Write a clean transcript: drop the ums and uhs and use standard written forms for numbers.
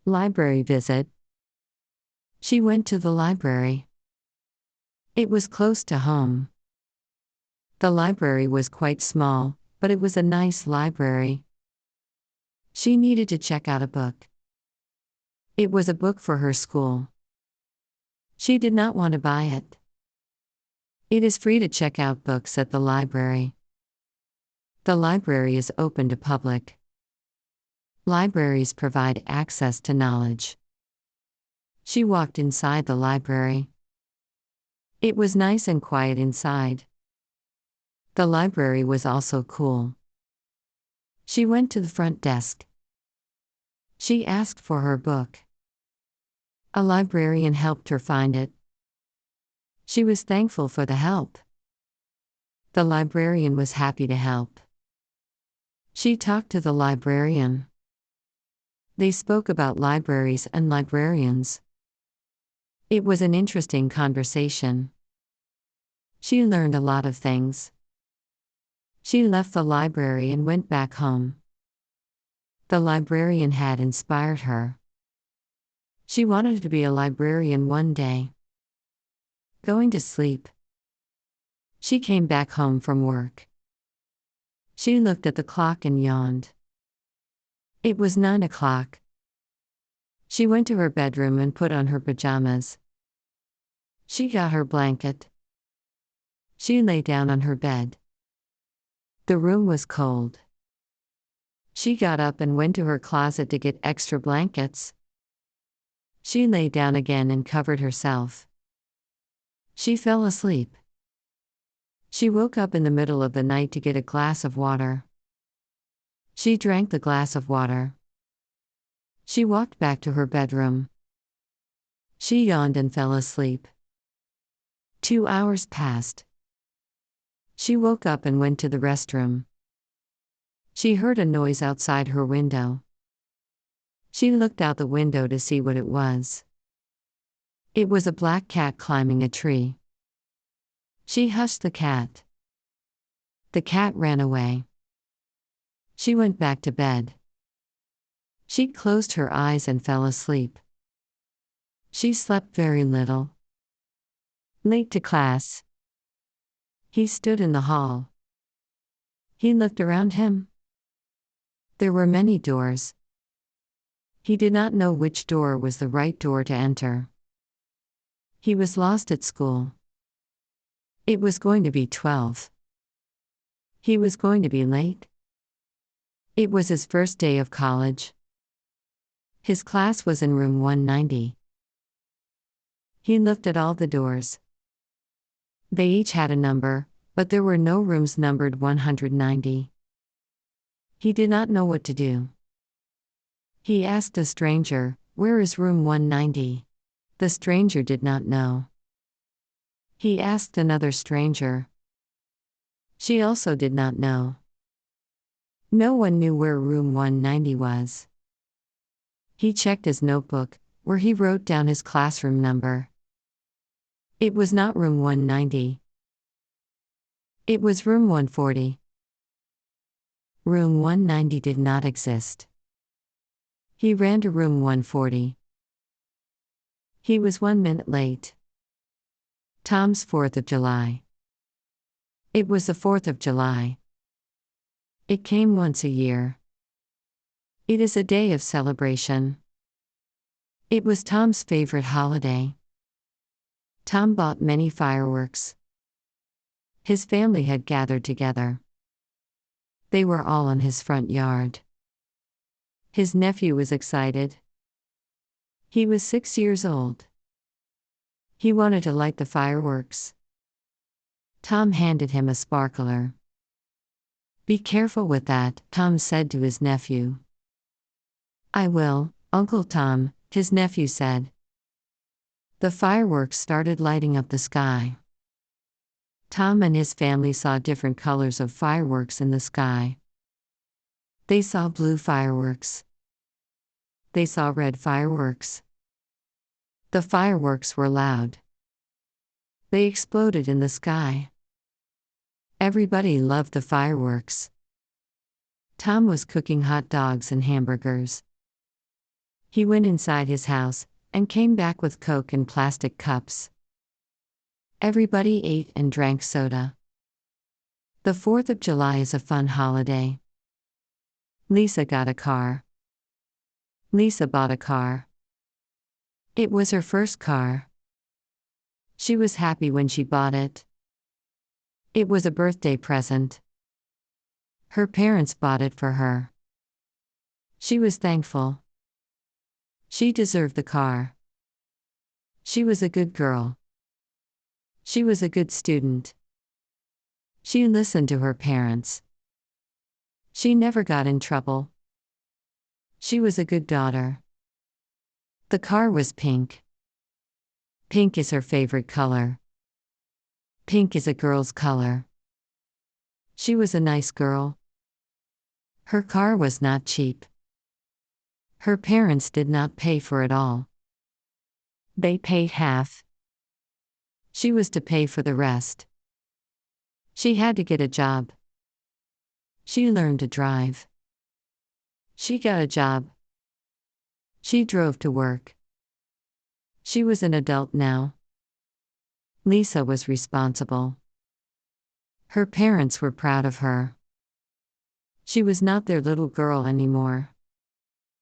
Library visit. She went to the library. It was close to home. The library was quite small, but it was a nice library. She needed to check out a book. It was a book for her school. She did not want to buy it. It is free to check out books at the library. The library is open to public. Libraries provide access to knowledge. She walked inside the library. It was nice and quiet inside. The library was also cool. She went to the front desk. She asked for her book. A librarian helped her find it. She was thankful for the help. The librarian was happy to help. She talked to the librarian. They spoke about libraries and librarians. It was an interesting conversation. She learned a lot of things. She left the library and went back home. The librarian had inspired her. She wanted to be a librarian one day. Going to sleep. She came back home from work. She looked at the clock and yawned. It was 9 o'clock. She went to her bedroom and put on her pajamas. She got her blanket. She lay down on her bed. The room was cold. She got up and went to her closet to get extra blankets. She lay down again and covered herself. She fell asleep. She woke up in the middle of the night to get a glass of water. She drank the glass of water. She walked back to her bedroom. She yawned and fell asleep. 2 hours passed. She woke up and went to the restroom. She heard a noise outside her window. She looked out the window to see what it was. It was a black cat climbing a tree. She hushed the cat. The cat ran away. She went back to bed. She closed her eyes and fell asleep. She slept very little. Late to class. He stood in the hall. He looked around him. There were many doors. He did not know which door was the right door to enter. He was lost at school. It was going to be 12. He was going to be late. It was his first day of college. His class was in room 190. He looked at all the doors. They each had a number, but there were no rooms numbered 190. He did not know what to do. He asked a stranger, "Where is room 190?" The stranger did not know. He asked another stranger. She also did not know. No one knew where room 190 was. He checked his notebook, where he wrote down his classroom number. It was not room 190. It was room 140. Room 190 did not exist. He ran to room 140. He was 1 minute late. Tom's 4th of July. It was the 4th of July. It came once a year. It is a day of celebration. It was Tom's favorite holiday. Tom bought many fireworks. His family had gathered together. They were all in his front yard. His nephew was excited. He was 6 years old. He wanted to light the fireworks. Tom handed him a sparkler. "Be careful with that," Tom said to his nephew. "I will, Uncle Tom," his nephew said. The fireworks started lighting up the sky. Tom and his family saw different colors of fireworks in the sky. They saw blue fireworks. They saw red fireworks. The fireworks were loud. They exploded in the sky. Everybody loved the fireworks. Tom was cooking hot dogs and hamburgers. He went inside his house and came back with Coke in plastic cups. Everybody ate and drank soda. The 4th of July is a fun holiday. Lisa got a car. Lisa bought a car. It was her first car. She was happy when she bought it. It was a birthday present. Her parents bought it for her. She was thankful. She deserved the car. She was a good girl. She was a good student. She listened to her parents. She never got in trouble. She was a good daughter. The car was pink. Pink is her favorite color. Pink is a girl's color. She was a nice girl. Her car was not cheap. Her parents did not pay for it all. They paid half. She was to pay for the rest. She had to get a job. She learned to drive. She got a job. She drove to work. She was an adult now. Lisa was responsible. Her parents were proud of her. She was not their little girl anymore.